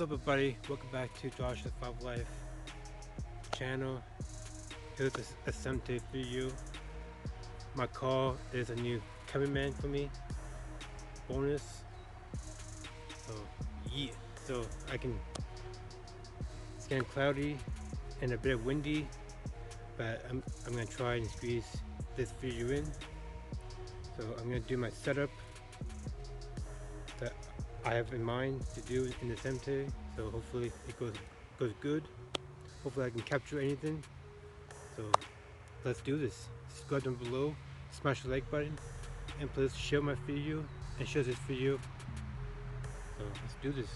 up everybody, welcome back to Josh's 5 Life channel. Here's a cemetery for you. My call is a new cameraman for me, bonus. So yeah, so I can, it's getting cloudy and a bit windy, but I'm gonna try and squeeze this video in. So I'm gonna do my setup that I have in mind to do in the cemetery. So hopefully it goes good. Hopefully I can capture anything. So let's do this. Subscribe down below, smash the like button, and please share my video and share this video. So let's do this.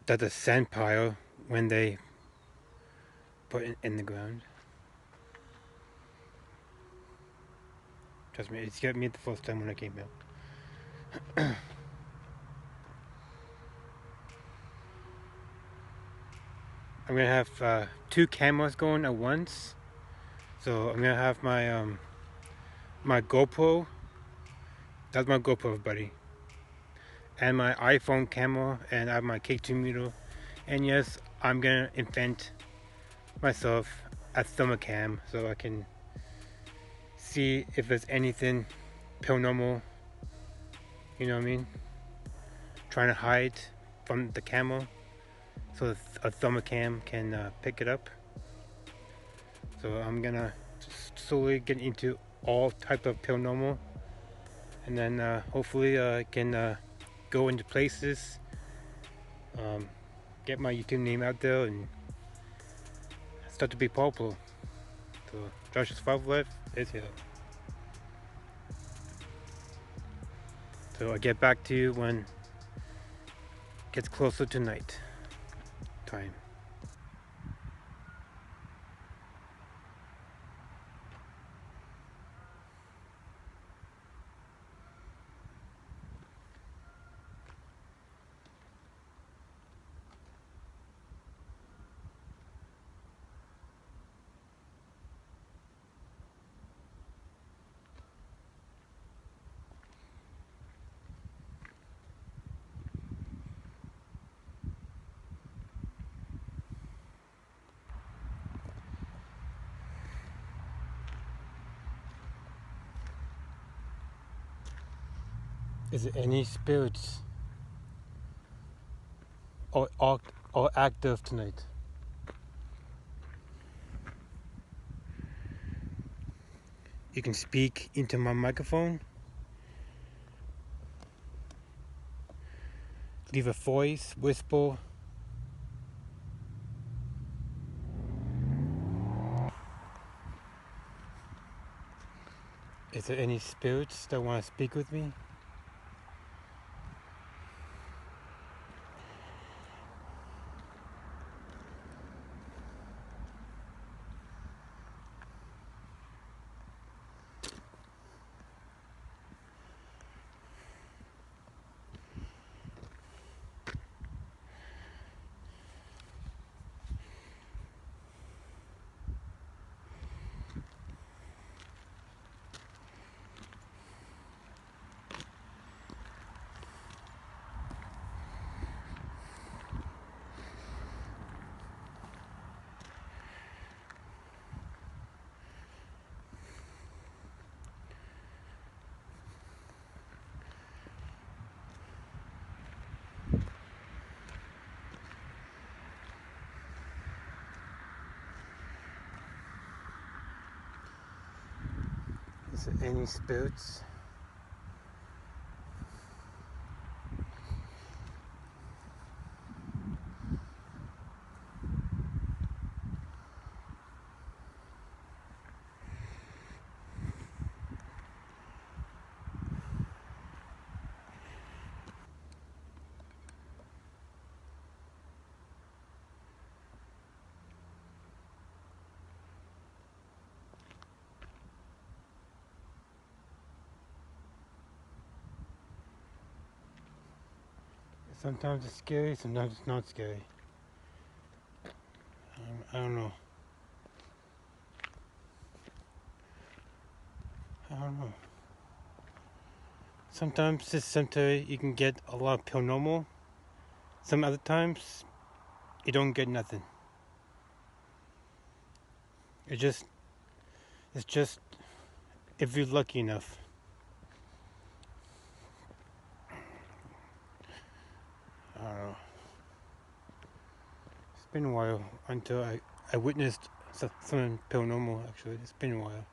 That's a sand pile when they put it in the ground. Trust me, it scared me the first time when I came out. I'm gonna have 2 cameras going at once. So I'm gonna have my my GoPro. That's my GoPro, everybody. And my iPhone camera, and I have my K2 meter. And yes, I'm gonna invent myself a thermal cam so I can see if there's anything paranormal, you know what I mean, trying to hide from the camera, so a thermal cam can pick it up. So I'm gonna slowly get into all type of paranormal, and then hopefully I can go into places, get my YouTube name out there, and start to be popular. So Josh's 5 Life is here. So I'll get back to you when it gets closer to night time. Is there any spirits or active tonight? You can speak into my microphone. Leave a voice, whisper. Is there any spirits that want to speak with me? Is there any spirits? Sometimes it's scary, sometimes it's not scary. I don't know. I don't know. Sometimes this cemetery you can get a lot of paranormal. Some other times you don't get nothing. It's just if you're lucky enough. I don't know. It's been a while until I witnessed something paranormal. Actually, it's been a while.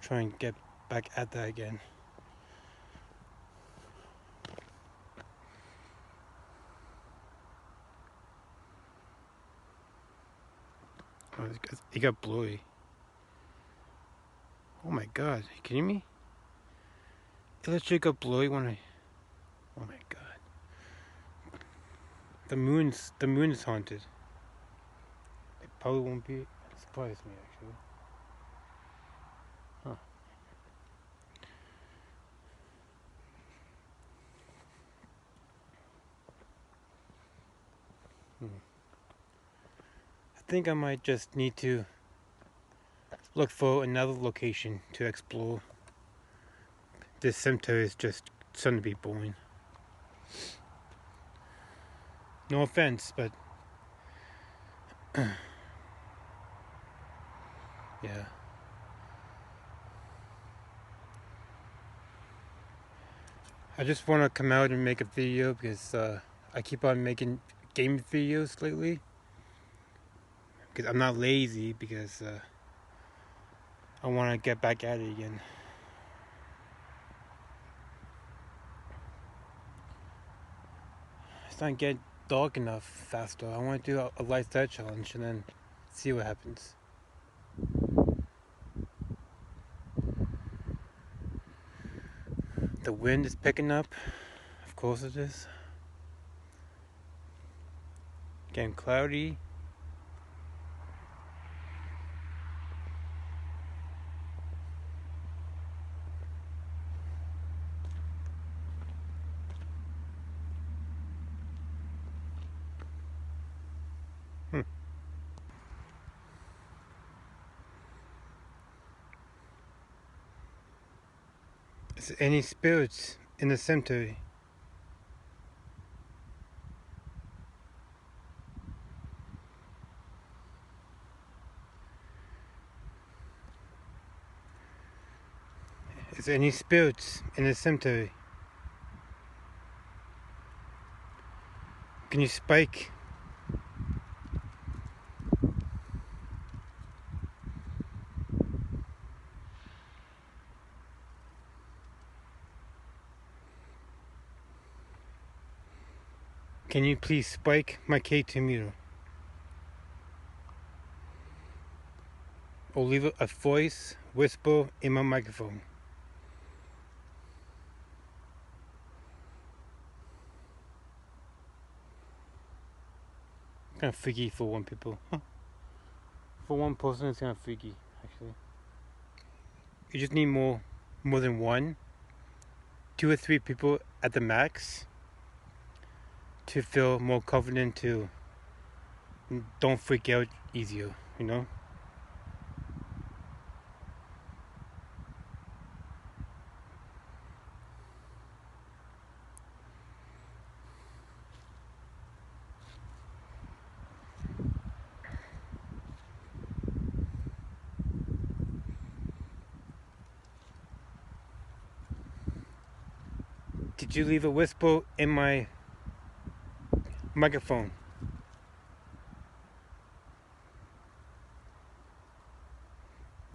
Try and get back at that again. Oh, it got blurry. Oh my god, are you kidding me? It literally got blurry when I... Oh my god. The moon is haunted. It probably won't be... It surprised me actually. Huh. I think I might just need to look for another location to explore. This cemetery is just starting to be boring. No offense, but yeah. I just want to come out and make a video because I keep on making game videos lately. Because I'm not lazy, because I want to get back at it again. It's not getting dark enough faster. I want to do a lifestyle challenge and then see what happens. The wind is picking up. Of course it is. Getting cloudy. Is there any spirits in the cemetery? Is there any spirits in the cemetery? Can you spike? Can you please spike my K2 meter? Or leave a voice whisper in my microphone. Kind of freaky for one people. For one person, it's kind of freaky, actually. You just need more than one, 2 or 3 people at the max to feel more confident to don't freak out easier, you know? Did you leave a whisper in my microphone?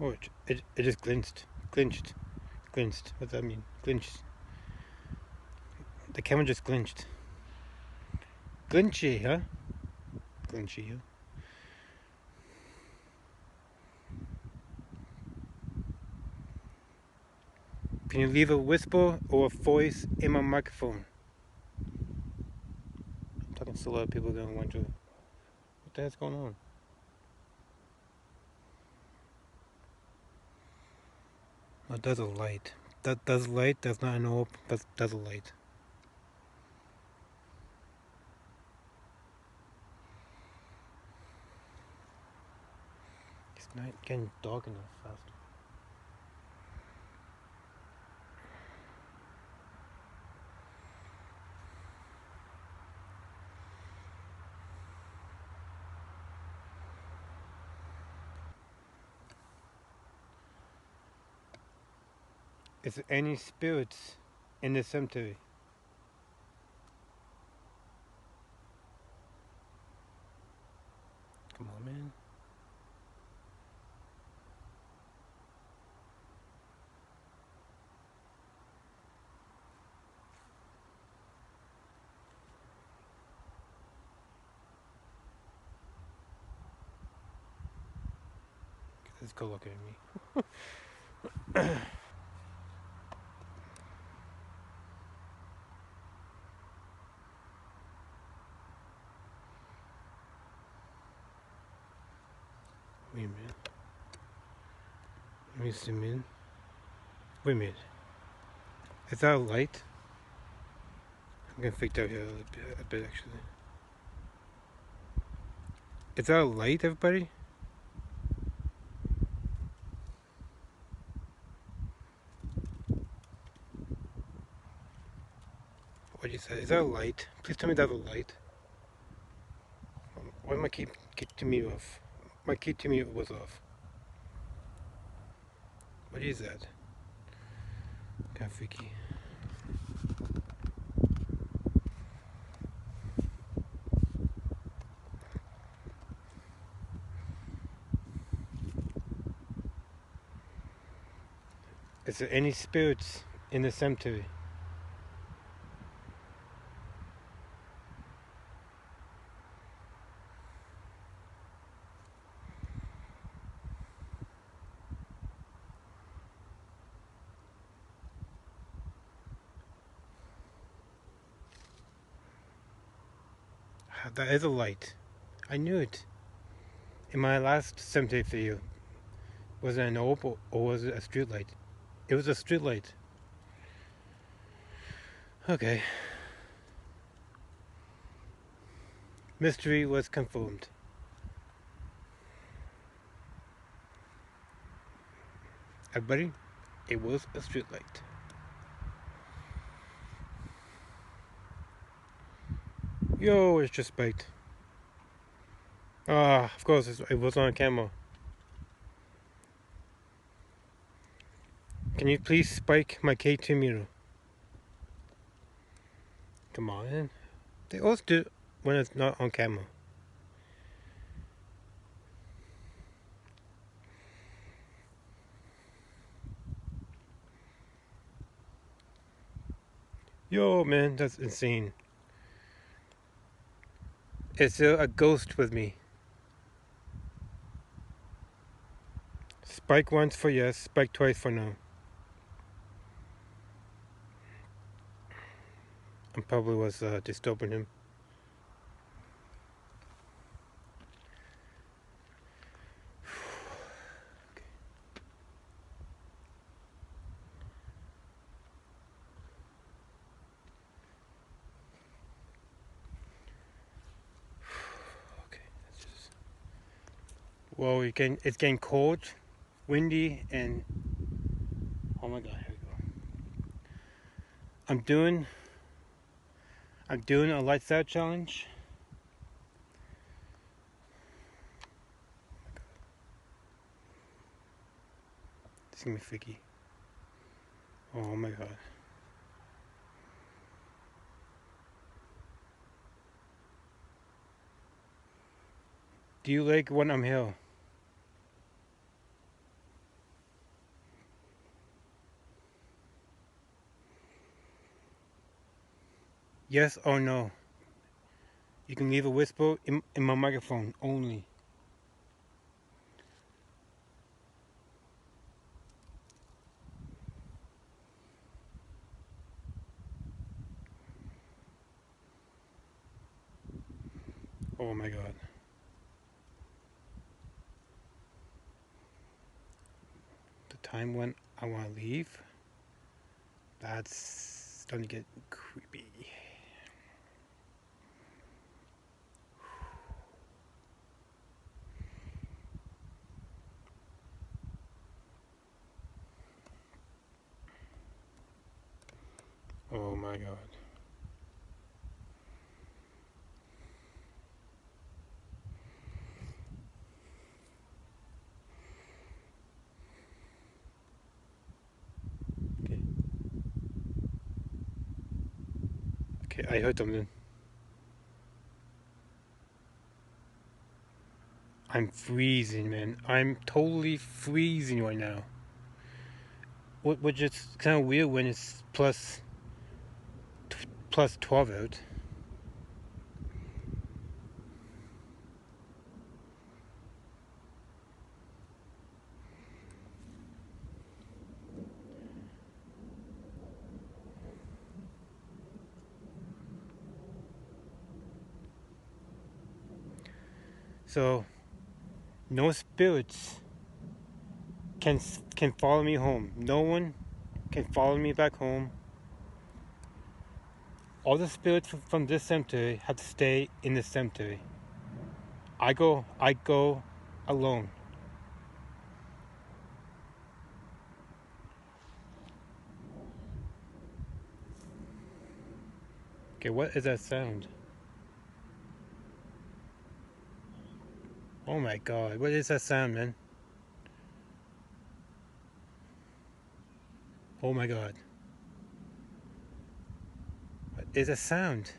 Oh, it just glinched. Glinched. Glinched. What does that mean? Glinched. The camera just glinched. Glinchy, huh? Glinchy, huh? Can you leave a whisper or a voice in my microphone? I'm talking so loud, people are gonna wonder what the heck's going on. Oh, that's a light. That's light. That's not an orb. That's a light. It's not getting dark enough fast. Is there any spirits in the cemetery? Come on, man. Let's go look at me. Wait a minute. Let me zoom in. Wait a minute. Is that a light? I'm getting freaked out here a bit actually. Is that a light, everybody? What did you say? Is that a light? Please tell me that's a light. Why my key to me off? My key to me was off. What is that? Kind of freaky. Is there any spirits in the cemetery? That is a light. I knew it. In my last cemetery video, was it an orb or was it a street light? It was a street light. Okay. Mystery was confirmed. Everybody, it was a street light. Yo, it's just baked. Ah, of course, it was on camera. Can you please spike my K2 mirror? Come on. They always do it when it's not on camera. Yo, man, that's insane. Is there a ghost with me? Spike once for yes, spike twice for no. I probably was disturbing him. Okay, that's just... Whoa, it's getting cold, windy, and oh my god, here we go. I'm doing a lights out challenge. It's gonna be freaky. Oh my god. Do you like when I'm here? Yes or no? You can leave a whisper in my microphone only. Oh my god. The time when I want to leave? That's starting to get creepy. Oh my god. Okay. Okay, I heard something. I'm freezing, man. I'm totally freezing right now. Which is kind of weird when it's plus 12 out. So no spirits can follow me home. No one can follow me back home. All the spirits from this cemetery have to stay in the cemetery. I go alone. Okay, what is that sound? Oh my god, what is that sound, man? Oh my god. What is that sound?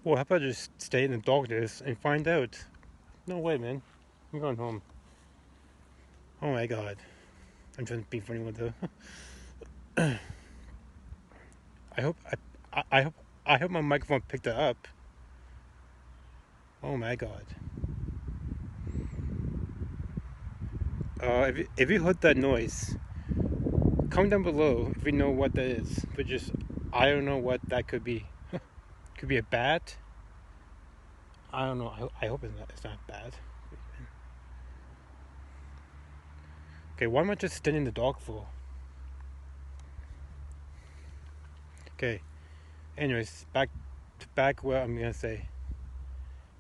Well, how about I just stay in the darkness and find out? No way, man. I'm going home. Oh my god. I'm trying to be funny with though. I hope my microphone picked it up. Oh my god. If you heard that noise, comment down below if you know what that is. But just, I don't know what that could be. Could be a bat. I don't know. I hope it's not bad. Okay, why am I just standing in the dark for? Okay. Anyways, back where I'm gonna say.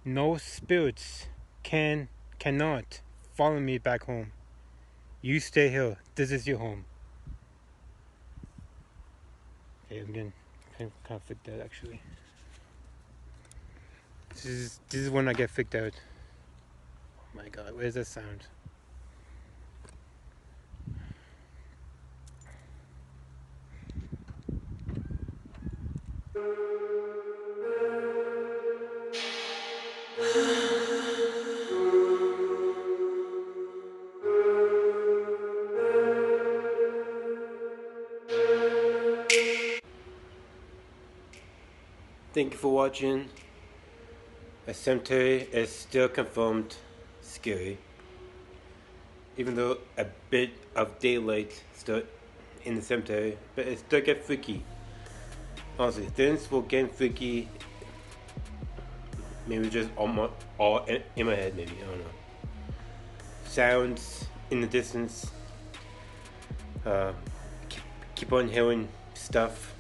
No spirits cannot follow me back home. You stay here. This is your home. Okay, I'm getting kind of freaked out actually. This is when I get freaked out. Oh my god, where's that sound? Thank you for watching. A cemetery is still confirmed scary. Even though a bit of daylight still in the cemetery, but it still get freaky. Honestly, things will get freaky. Maybe just all in my head, maybe, I don't know. Sounds in the distance. Keep on hearing stuff.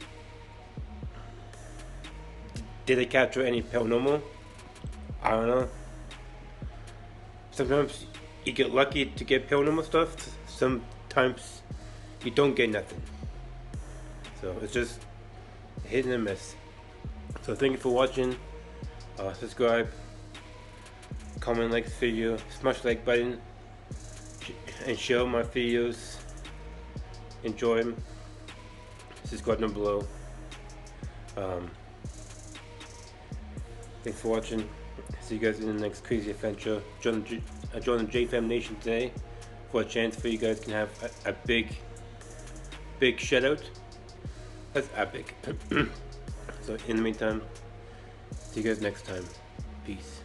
Did they capture any paranormal? I don't know. Sometimes you get lucky to get paranormal stuff. Sometimes you don't get nothing. So it's just hit and miss. So thank you for watching. Subscribe, comment, like the video, smash the like button, and share my videos. Enjoy them. Subscribe down below. Thanks for watching. See you guys in the next crazy adventure. Join the JFam Nation today for a chance for you guys can have a big shout out. That's epic. So in the meantime, see you guys next time. Peace.